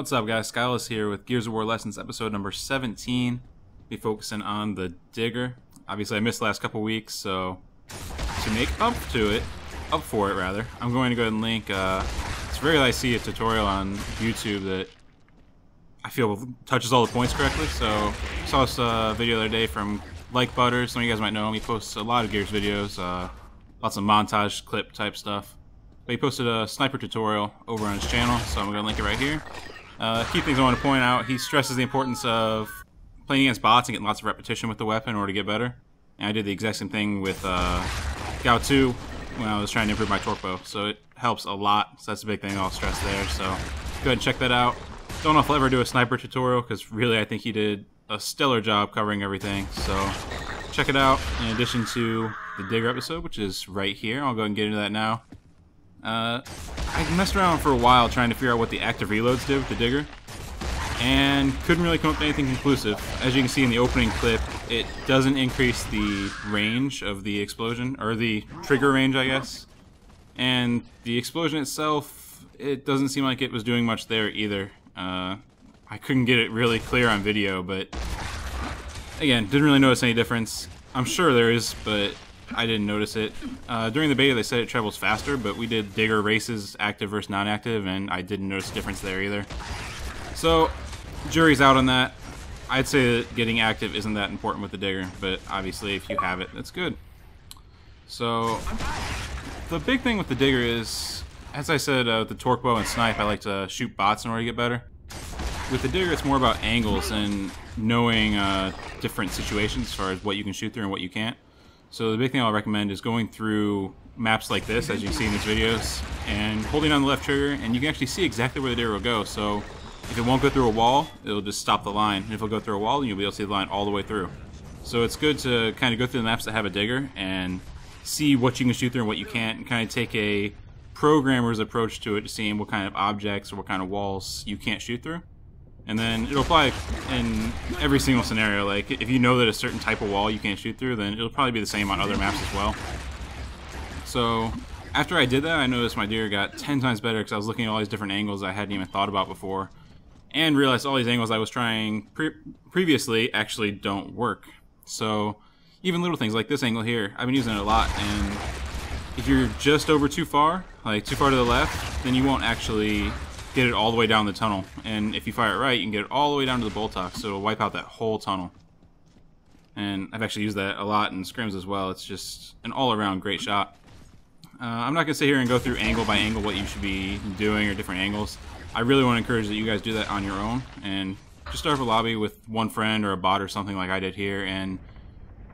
What's up, guys? Skyless here with Gears of War Lessons, episode number 17. Be focusing on the Digger. Obviously, I missed the last couple weeks, so to make up for it, I'm going to go ahead and link. It's rare that I see a tutorial on YouTube that I feel touches all the points correctly. So I saw this video the other day from Like Butters. Some of you guys might know him. He posts a lot of Gears videos, lots of montage clip type stuff. But he posted a sniper tutorial over on his channel, so I'm going to link it right here. Key things I want to point out, he stresses the importance of playing against bots and getting lots of repetition with the weapon in order to get better. And I did the exact same thing with Gao 2 when I was trying to improve my torque bow, so it helps a lot. So that's a big thing I'll stress there, so go ahead and check that out. Don't know if I'll ever do a sniper tutorial, because really I think he did a stellar job covering everything, so check it out in addition to the Digger episode, which is right here. I'll go ahead and get into that now. I messed around for a while trying to figure out what the active reloads did with the Digger, and couldn't really come up with anything conclusive. As you can see in the opening clip, it doesn't increase the range of the explosion, or the trigger range, I guess. And the explosion itself, it doesn't seem like it was doing much there either. I couldn't get it really clear on video, but again, didn't really notice any difference. I'm sure there is, but I didn't notice it. During the beta they said it travels faster, but we did Digger races, active versus non-active, and I didn't notice a difference there either. So, jury's out on that. I'd say that getting active isn't that important with the Digger, but obviously if you have it, that's good. So, the big thing with the Digger is, as I said, with the torque bow and snipe, I like to shoot bots in order to get better. With the Digger, it's more about angles and knowing different situations as far as what you can shoot through and what you can't. So the big thing I'll recommend is going through maps like this, as you can see in these videos, and holding on the left trigger, and you can actually see exactly where the Digger will go. So if it won't go through a wall, it'll just stop the line. And if it'll go through a wall, then you'll be able to see the line all the way through. So it's good to kind of go through the maps that have a Digger and see what you can shoot through and what you can't, and kind of take a programmer's approach to it, to seeing what kind of objects or what kind of walls you can't shoot through. And then it'll apply in every single scenario. Like, if you know that a certain type of wall you can't shoot through, then it'll probably be the same on other maps as well. So, after I did that, I noticed my Digger got 10 times better, because I was looking at all these different angles I hadn't even thought about before, and realized all these angles I was trying previously actually don't work. So, even little things like this angle here, I've been using it a lot, and if you're just over too far, like too far to the left, then you won't actually get it all the way down the tunnel. And if you fire it right, you can get it all the way down to the Boltox, so it'll wipe out that whole tunnel. And I've actually used that a lot in scrims as well. It's just an all-around great shot. I'm not going to sit here and go through angle by angle what you should be doing, or different angles. I really want to encourage that you guys do that on your own, and just start up a lobby with one friend or a bot or something like I did here, and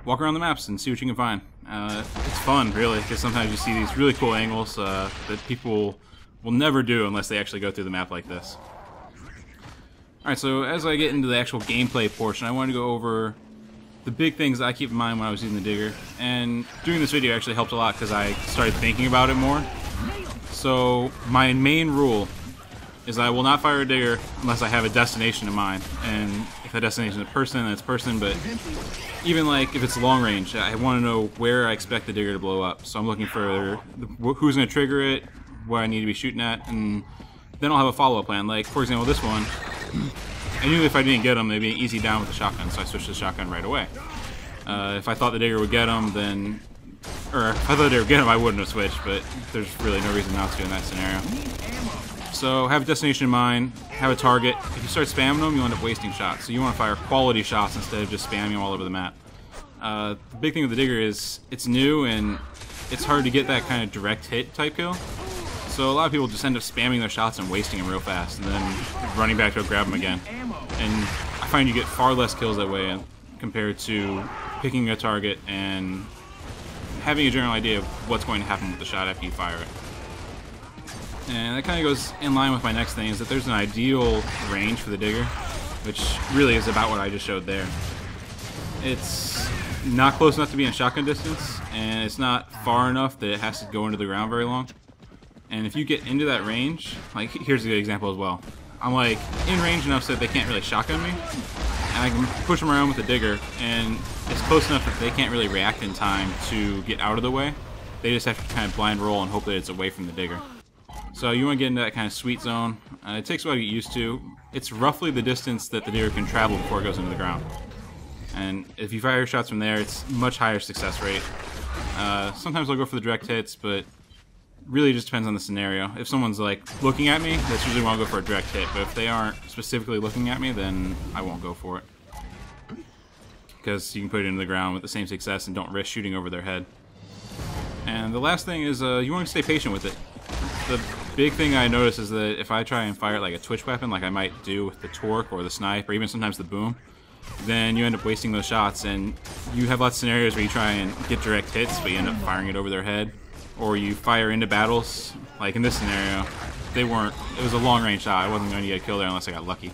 walk around the maps and see what you can find. It's fun, really, because sometimes you see these really cool angles that people will never do unless they actually go through the map like this. Alright, so as I get into the actual gameplay portion, I want to go over the big things that I keep in mind when I was using the Digger. And doing this video actually helped a lot, because I started thinking about it more. So my main rule is I will not fire a Digger unless I have a destination in mind. And if that destination is a person, then it's person. But even like if it's long range, I want to know where I expect the Digger to blow up. So I'm looking for who's going to trigger it, where I need to be shooting at, and then I'll have a follow-up plan. Like, for example, this one, I knew if I didn't get them, they'd be an easy down with the shotgun, so I switched to the shotgun right away. If I thought the Digger would get them, then... Or if I thought the Digger would get them, I wouldn't have switched, but there's really no reason not to in that scenario. So, have a destination in mind, have a target. If you start spamming them, you'll end up wasting shots. So you want to fire quality shots instead of just spamming them all over the map. The big thing with the Digger is, it's new, and it's hard to get that kind of direct hit type kill. So a lot of people just end up spamming their shots and wasting them real fast, and then running back to go grab them again. And I find you get far less kills that way compared to picking a target and having a general idea of what's going to happen with the shot after you fire it. And that kind of goes in line with my next thing, is that there's an ideal range for the Digger, which really is about what I just showed there. It's not close enough to be in shotgun distance, and it's not far enough that it has to go into the ground very long. And if you get into that range, like, here's a good example as well. I'm like in range enough so that they can't really shotgun me, and I can push them around with the Digger, and it's close enough that they can't really react in time to get out of the way. They just have to kind of blind roll and hope that it's away from the Digger. So you want to get into that kind of sweet zone. It takes a while to get used to. It's roughly the distance that the digger can travel before it goes into the ground. And if you fire shots from there, it's much higher success rate. Sometimes I'll go for the direct hits, but really just depends on the scenario. If someone's like looking at me, that's usually when I'll go for a direct hit. But if they aren't specifically looking at me, then I won't go for it. Because you can put it into the ground with the same success and don't risk shooting over their head. And the last thing is you want to stay patient with it. The big thing I notice is that if I try and fire like a twitch weapon, like I might do with the torque or the snipe or even sometimes the boom, then you end up wasting those shots, and you have lots of scenarios where you try and get direct hits, but you end up firing it over their head. Or you fire into battles, like in this scenario, it was a long range shot, I wasn't going to get a kill there unless I got lucky.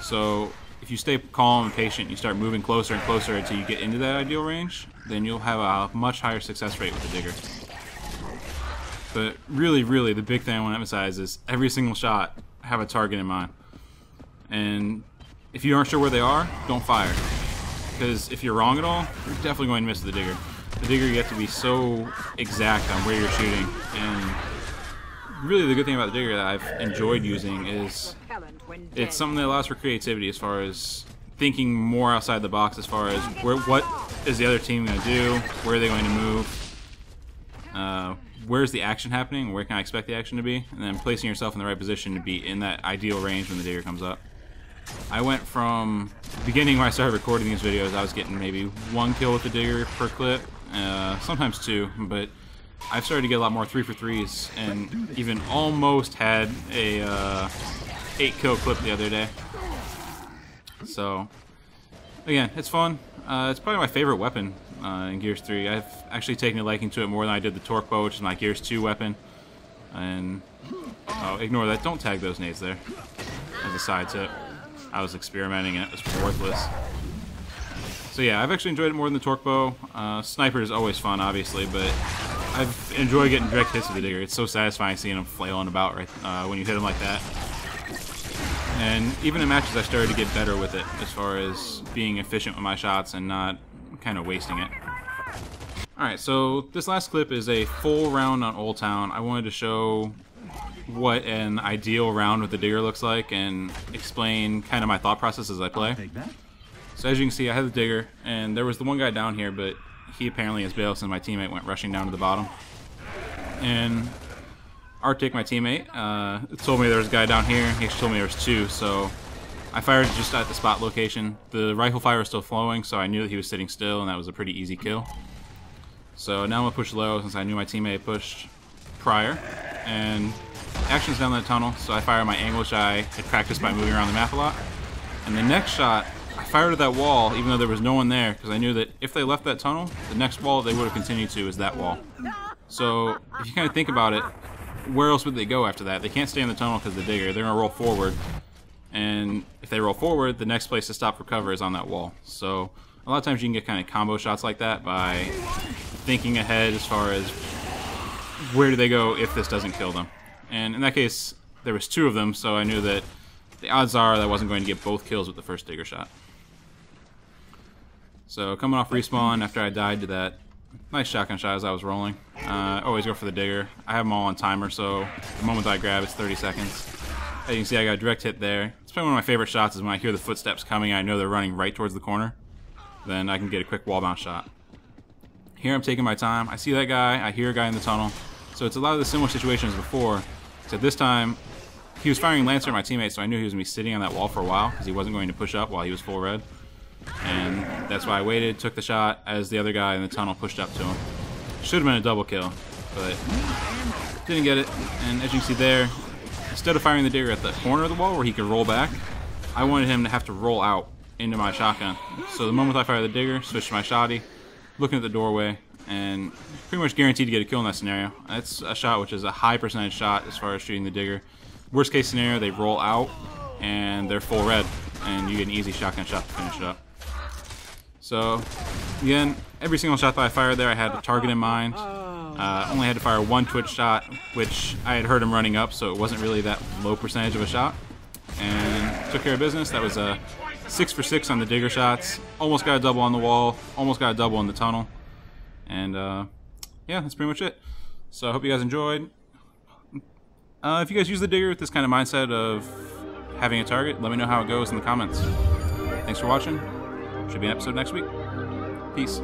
So if you stay calm and patient, you start moving closer and closer until you get into that ideal range, then you'll have a much higher success rate with the digger. But really, really, the big thing I want to emphasize is every single shot have a target in mind. And if you aren't sure where they are, don't fire. Because if you're wrong at all, you're definitely going to miss the digger. The digger, you have to be so exact on where you're shooting. And really the good thing about the digger that I've enjoyed using is it's something that allows for creativity as far as thinking more outside the box as far as what is the other team going to do, where are they going to move, where's the action happening, where can I expect the action to be, and then placing yourself in the right position to be in that ideal range when the digger comes up. I went from the beginning when I started recording these videos, I was getting maybe 1 kill with the digger per clip, sometimes 2, but I've started to get a lot more 3 for 3s, and even almost had a 8 kill clip the other day. So again, it's fun. It's probably my favorite weapon in Gears 3. I've actually taken a liking to it more than I did the Torque Bow, which is my Gears 2 weapon. And oh, ignore that. Don't tag those nades there. As a side tip, I was experimenting and it was worthless. So yeah, I've actually enjoyed it more than the Torque Bow. Sniper is always fun, obviously, but I've enjoyed getting direct hits with the digger. It's so satisfying seeing him flailing about right when you hit him like that. And even in matches, I started to get better with it as far as being efficient with my shots and not kind of wasting it. Alright, so this last clip is a full round on Old Town. I wanted to show what an ideal round with the digger looks like and explain kind of my thought process as I play. So as you can see, I had the digger, and there was the one guy down here, but he apparently has bailed since my teammate went rushing down to the bottom. And Arctic, my teammate, told me there was a guy down here. He actually told me there was 2, so I fired just at the spot location. The rifle fire was still flowing, so I knew that he was sitting still, and that was a pretty easy kill. So now I'm going to push low since I knew my teammate pushed prior. And action's down that tunnel, so I fire my angle, which I had practiced by moving around the map a lot. And the next shot, I fired at that wall, even though there was no one there, because I knew that if they left that tunnel, the next wall they would have continued to is that wall. So if you kind of think about it, where else would they go after that? They can't stay in the tunnel because of the digger. They're going to roll forward. And if they roll forward, the next place to stop for cover is on that wall. So a lot of times you can get kind of combo shots like that by thinking ahead as far as where do they go if this doesn't kill them. And in that case, there was 2 of them, so I knew that the odds are that I wasn't going to get both kills with the first digger shot. So coming off respawn after I died to that nice shotgun shot as I was rolling. Always go for the digger. I have them all on timer, so the moment I grab, it's 30 seconds. As you can see, I got a direct hit there. It's probably one of my favorite shots is when I hear the footsteps coming and I know they're running right towards the corner. Then I can get a quick wall bounce shot. Here I'm taking my time. I see that guy. I hear a guy in the tunnel. So it's a lot of the similar situations before. Except this time, he was firing Lancer at my teammate, so I knew he was going to be sitting on that wall for a while because he wasn't going to push up while he was full red. And that's why I waited, took the shot as the other guy in the tunnel pushed up to him. Should have been a double kill, but didn't get it. And as you can see there, instead of firing the digger at the corner of the wall where he could roll back, I wanted him to have to roll out into my shotgun. So the moment I fire the digger, switch to my shotty, looking at the doorway, and pretty much guaranteed to get a kill in that scenario. That's a shot which is a high percentage shot as far as shooting the digger. Worst case scenario, they roll out and they're full red, and you get an easy shotgun shot to finish it up. So again, every single shot that I fired there, I had a target in mind. Only had to fire 1 twitch shot, which I had heard him running up, so it wasn't really that low percentage of a shot. And took care of business. That was a 6 for 6 on the digger shots. Almost got a double on the wall. Almost got a double in the tunnel. And yeah, that's pretty much it. So I hope you guys enjoyed. If you guys use the digger with this kind of mindset of having a target, let me know how it goes in the comments. Thanks for watching. Should be an episode next week. Peace.